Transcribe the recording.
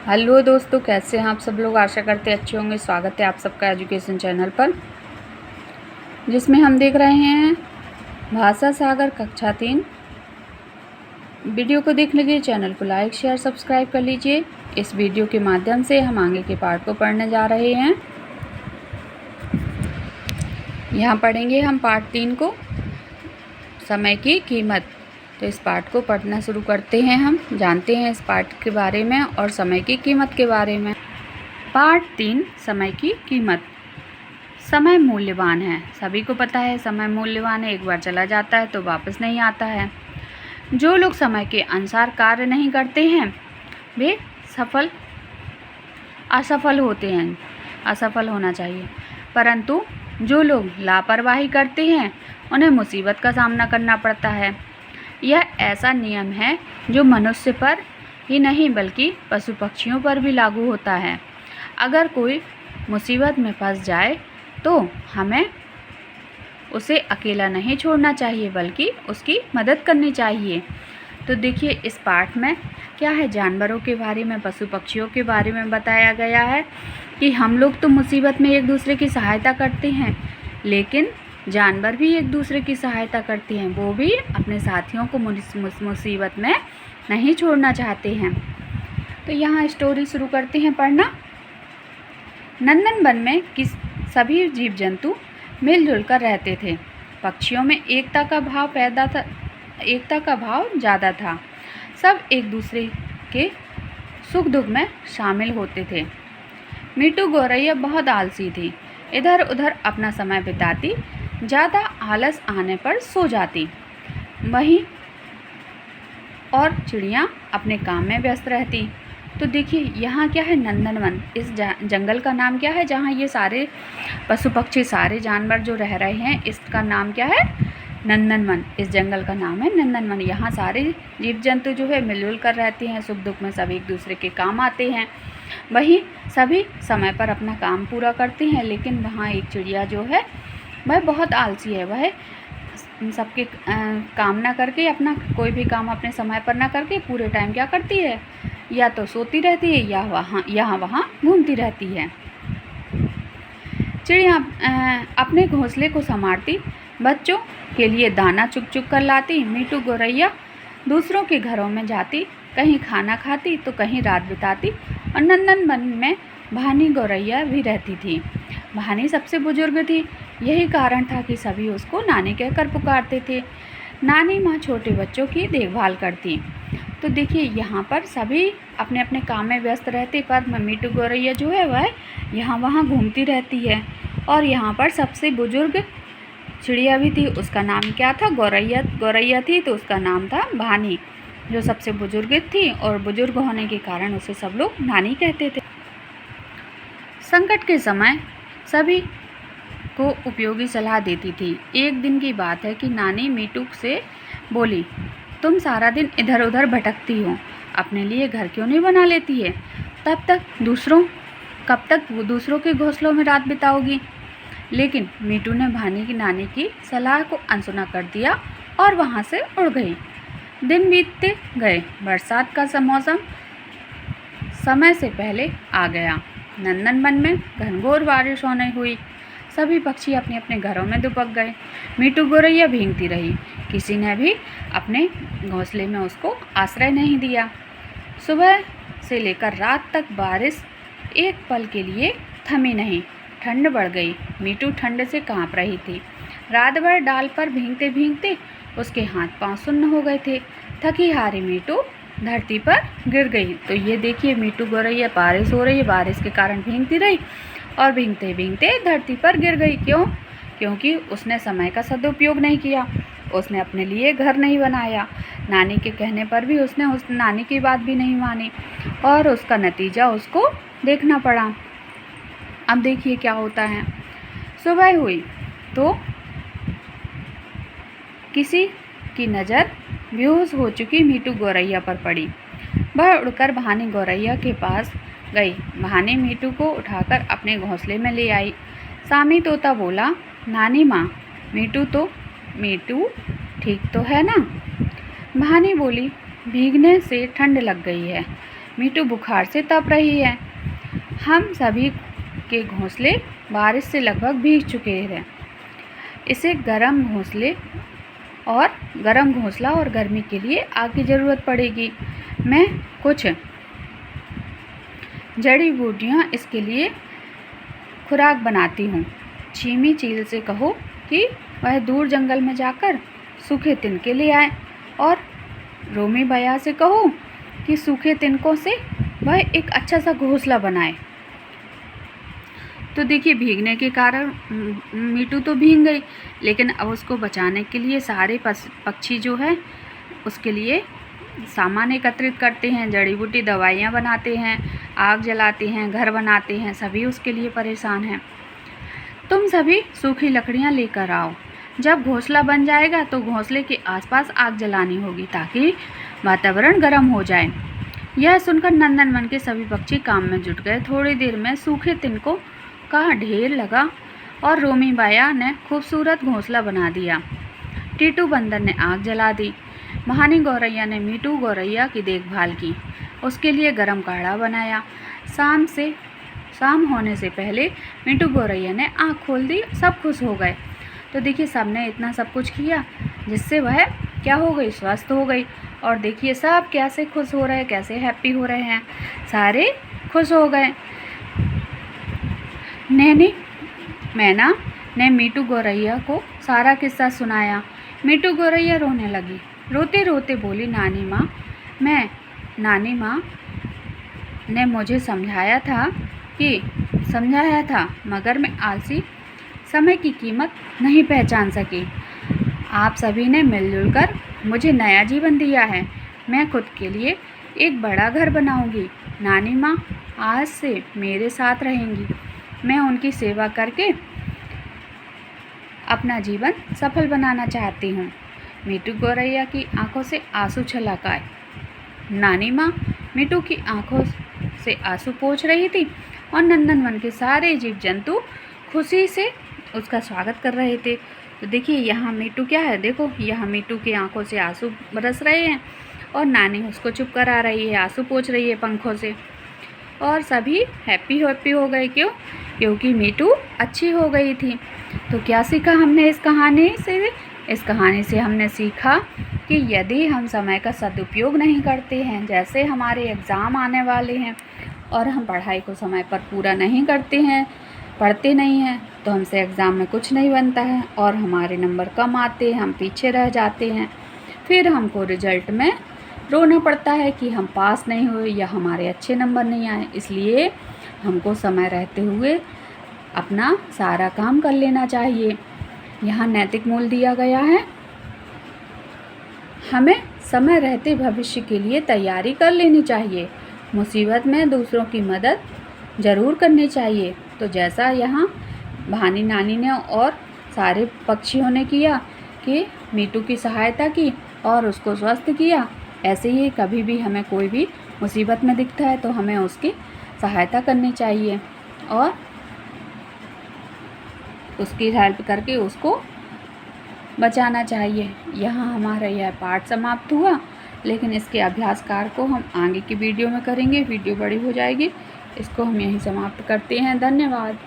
Hello दोस्तों, कैसे हैं आप सब लोग। आशा करते अच्छे होंगे। स्वागत है आप सबका एजुकेशन चैनल पर, जिसमें हम देख रहे हैं भाषा सागर कक्षा 3। वीडियो को देखने के लिए चैनल को लाइक शेयर सब्सक्राइब कर लीजिए। इस वीडियो के माध्यम से हम आगे के पाठ को पढ़ने जा रहे हैं। यहाँ पढ़ेंगे हम पाठ 3 को, समय की कीमत। तो इस पाठ को पढ़ना शुरू करते हैं। हम जानते हैं इस पाठ के बारे में और समय की कीमत के बारे में। पाठ 3, समय की कीमत। समय मूल्यवान है। सभी को पता है समय मूल्यवान है। एक बार चला जाता है तो वापस नहीं आता है। जो लोग समय के अनुसार कार्य नहीं करते हैं वे असफल होते हैं। असफल होना चाहिए। परंतु जो लोग लापरवाही करते हैं उन्हें मुसीबत का सामना करना पड़ता है। यह ऐसा नियम है जो मनुष्य पर ही नहीं बल्कि पशु पक्षियों पर भी लागू होता है। अगर कोई मुसीबत में फंस जाए तो हमें उसे अकेला नहीं छोड़ना चाहिए बल्कि उसकी मदद करनी चाहिए। तो देखिए इस पाठ में क्या है, जानवरों के बारे में, पशु पक्षियों के बारे में बताया गया है कि हम लोग तो मुसीबत में एक दूसरे की सहायता करते हैं, लेकिन जानवर भी एक दूसरे की सहायता करते हैं। वो भी अपने साथियों को मुसीबत में नहीं छोड़ना चाहते हैं। तो यहाँ स्टोरी शुरू करते हैं पढ़ना। नंदनवन में सभी जीव जंतु मिलजुल कर रहते थे। पक्षियों में एकता का भाव ज़्यादा था। सब एक दूसरे के सुख दुख में शामिल होते थे। मीठू गौरैया बहुत आलसी थी। इधर उधर अपना समय बिताती, ज़्यादा आलस आने पर सो जाती। वहीं और चिड़ियाँ अपने काम में व्यस्त रहती। तो देखिए यहाँ क्या है, नंदनवन। इस जंगल का नाम क्या है जहाँ ये सारे पशु पक्षी, सारे जानवर जो रह रहे हैं, इसका नाम क्या है, नंदनवन। इस जंगल का नाम है नंदनवन। यहाँ सारे जीव जंतु जो है मिलजुल कर रहते हैं। सुख दुख में सब एक दूसरे के काम आते हैं। वहीं सभी समय पर अपना काम पूरा करते हैं। लेकिन वहाँ एक चिड़िया जो है वह बहुत आलसी है। वह सबके काम ना करके, अपना कोई भी काम अपने समय पर ना करके पूरे टाइम क्या करती है, या तो सोती रहती है या यहाँ वहाँ घूमती रहती है। चिड़िया अपने घोंसले को संभालती, बच्चों के लिए दाना चुग चुग कर लाती। मीठू गौरैया दूसरों के घरों में जाती, कहीं खाना खाती तो कहीं रात बिताती। और नंदनवन में भानी गौरैया भी रहती थी। भानी सबसे बुजुर्ग थी। यही कारण था कि सभी उसको नानी कहकर पुकारते थे। नानी माँ छोटे बच्चों की देखभाल करती। तो देखिए यहाँ पर सभी अपने अपने काम में व्यस्त रहते, पर मीठू गौरैया जो है वह यहाँ वहाँ घूमती रहती है। और यहाँ पर सबसे बुजुर्ग चिड़िया भी थी। उसका नाम क्या था, गौरैया थी, तो उसका नाम था भानी, जो सबसे बुजुर्ग थी। और बुजुर्ग होने के कारण उसे सब लोग नानी कहते थे। संकट के समय सभी को उपयोगी सलाह देती थी। एक दिन की बात है कि नानी मीठू से बोली, तुम सारा दिन इधर उधर भटकती हो, अपने लिए घर क्यों नहीं बना लेती है? कब तक दूसरों के घोंसलों में रात बिताओगी? लेकिन मीठू ने भानी की नानी की सलाह को अनसुना कर दिया और वहाँ से उड़ गई। दिन बीतते गए। बरसात का मौसम समय से पहले आ गया। नंदनवन में घनघोर बारिश होने हुई। सभी पक्षी अपने अपने घरों में दुबक गए। मीठू गौरैया भीगती रही। किसी ने भी अपने घोंसले में उसको आश्रय नहीं दिया। सुबह से लेकर रात तक बारिश एक पल के लिए थमी नहीं। ठंड बढ़ गई। मीठू ठंड से कांप रही थी। रात भर डाल पर भीगते भीगते उसके हाथ पांव सुन्न हो गए थे। थकी हारी मीठू धरती पर गिर गई। तो ये देखिए मीठू गौरैया, बारिश हो रही है, बारिश के कारण भीगती रही और भीगते भीगते धरती पर गिर गई। क्यों? क्योंकि उसने समय का सदुपयोग नहीं किया। उसने अपने लिए घर नहीं बनाया। नानी के कहने पर भी उसने उस नानी की बात भी नहीं मानी और उसका नतीजा उसको देखना पड़ा। अब देखिए क्या होता है। सुबह हुई तो किसी की नज़र बेहोश हो चुकी मीठू गौरैया पर पड़ी। वह उड़कर भानी गौरैया के पास गई। भानी मीठू को उठाकर अपने घोंसले में ले आई। सामी तोता बोला, नानी माँ, मीठू ठीक तो है ना? भानी बोली, भीगने से ठंड लग गई है। मीटू बुखार से तप रही है। हम सभी के घोंसले बारिश से लगभग भीग चुके हैं। इसे गर्म घोंसला और गर्मी के लिए आग की ज़रूरत पड़ेगी। मैं कुछ जड़ी बूटियाँ इसके लिए खुराक बनाती हूँ। चीमी चील से कहो कि वह दूर जंगल में जाकर सूखे तिनके ले आए, और रोमी भैया से कहो कि सूखे तिनकों से वह एक अच्छा सा घोंसला बनाए। तो देखिए, भीगने के कारण मीटू तो भीग गई, लेकिन अब उसको बचाने के लिए सारे पक्षी जो है उसके लिए सामान एकत्रित करते हैं, जड़ी बूटी दवाइयाँ बनाते हैं, आग जलाते हैं, घर बनाते हैं। सभी उसके लिए परेशान हैं। तुम सभी सूखी लकड़ियाँ लेकर आओ। जब घोंसला बन जाएगा तो घोंसले के आसपास आग जलानी होगी ताकि वातावरण गर्म हो जाए। यह सुनकर नंदनवन के सभी पक्षी काम में जुट गए। थोड़ी देर में सूखे तिनकों का ढेर लगा और रोमी बाया ने खूबसूरत घोंसला बना दिया। टीटू बंदर ने आग जला दी। महानी गौरैया ने मीटू गौरैया की देखभाल की, उसके लिए गर्म काढ़ा बनाया। शाम होने से पहले मीटू गौरैया ने आँख खोल दी। सब खुश हो गए। तो देखिए, सबने इतना सब कुछ किया जिससे वह क्या हो गई, स्वस्थ हो गई। और देखिए सब कैसे खुश हो रहे हैं, कैसे हैप्पी हो रहे हैं, सारे खुश हो गए। मैना ने मीटू गौरैया को सारा किस्सा सुनाया। मीटू गौरैया रोने लगी। रोते रोते बोली, नानी माँ ने मुझे समझाया था मगर मैं आलसी समय की कीमत नहीं पहचान सकी। आप सभी ने मिलजुल कर मुझे नया जीवन दिया है। मैं खुद के लिए एक बड़ा घर बनाऊंगी। नानी माँ आज से मेरे साथ रहेंगी। मैं उनकी सेवा करके अपना जीवन सफल बनाना चाहती हूँ। मीटू गौरैया की आंखों से आंसू छलक आए। नानी माँ मीटू की आंखों से आंसू पोंछ रही थी और नंदनवन के सारे जीव जंतु खुशी से उसका स्वागत कर रहे थे। तो देखिए, यहाँ मीटू क्या है, देखो यहाँ मीटू की आंखों से आंसू बरस रहे हैं और नानी उसको चुप करा रही है, आंसू पोंछ रही है पंखों से। और सभी हैप्पी हो गए। क्योंकि मीटू अच्छी हो गई थी। तो क्या सीखा हमने इस कहानी से? इस कहानी से हमने सीखा कि यदि हम समय का सदुपयोग नहीं करते हैं, जैसे हमारे एग्ज़ाम आने वाले हैं और हम पढ़ाई को समय पर पूरा नहीं करते हैं, पढ़ते नहीं हैं, तो हमसे एग्ज़ाम में कुछ नहीं बनता है और हमारे नंबर कम आते हैं, हम पीछे रह जाते हैं। फिर हमको रिजल्ट में रोना पड़ता है कि हम पास नहीं हुए या हमारे अच्छे नंबर नहीं आए। इसलिए हमको समय रहते हुए अपना सारा काम कर लेना चाहिए। यहाँ नैतिक मूल्य दिया गया है, हमें समय रहते भविष्य के लिए तैयारी कर लेनी चाहिए। मुसीबत में दूसरों की मदद ज़रूर करनी चाहिए। तो जैसा यहाँ भानी नानी ने और सारे पक्षियों ने किया कि मीटू की सहायता की और उसको स्वस्थ किया, ऐसे ही कभी भी हमें कोई भी मुसीबत में दिखता है तो हमें उसकी सहायता करनी चाहिए और उसकी हेल्प करके उसको बचाना चाहिए। यहाँ हमारा यह पाठ समाप्त हुआ, लेकिन इसके अभ्यासकार को हम आगे की वीडियो में करेंगे। वीडियो बड़ी हो जाएगी, इसको हम यहीं समाप्त करते हैं। धन्यवाद।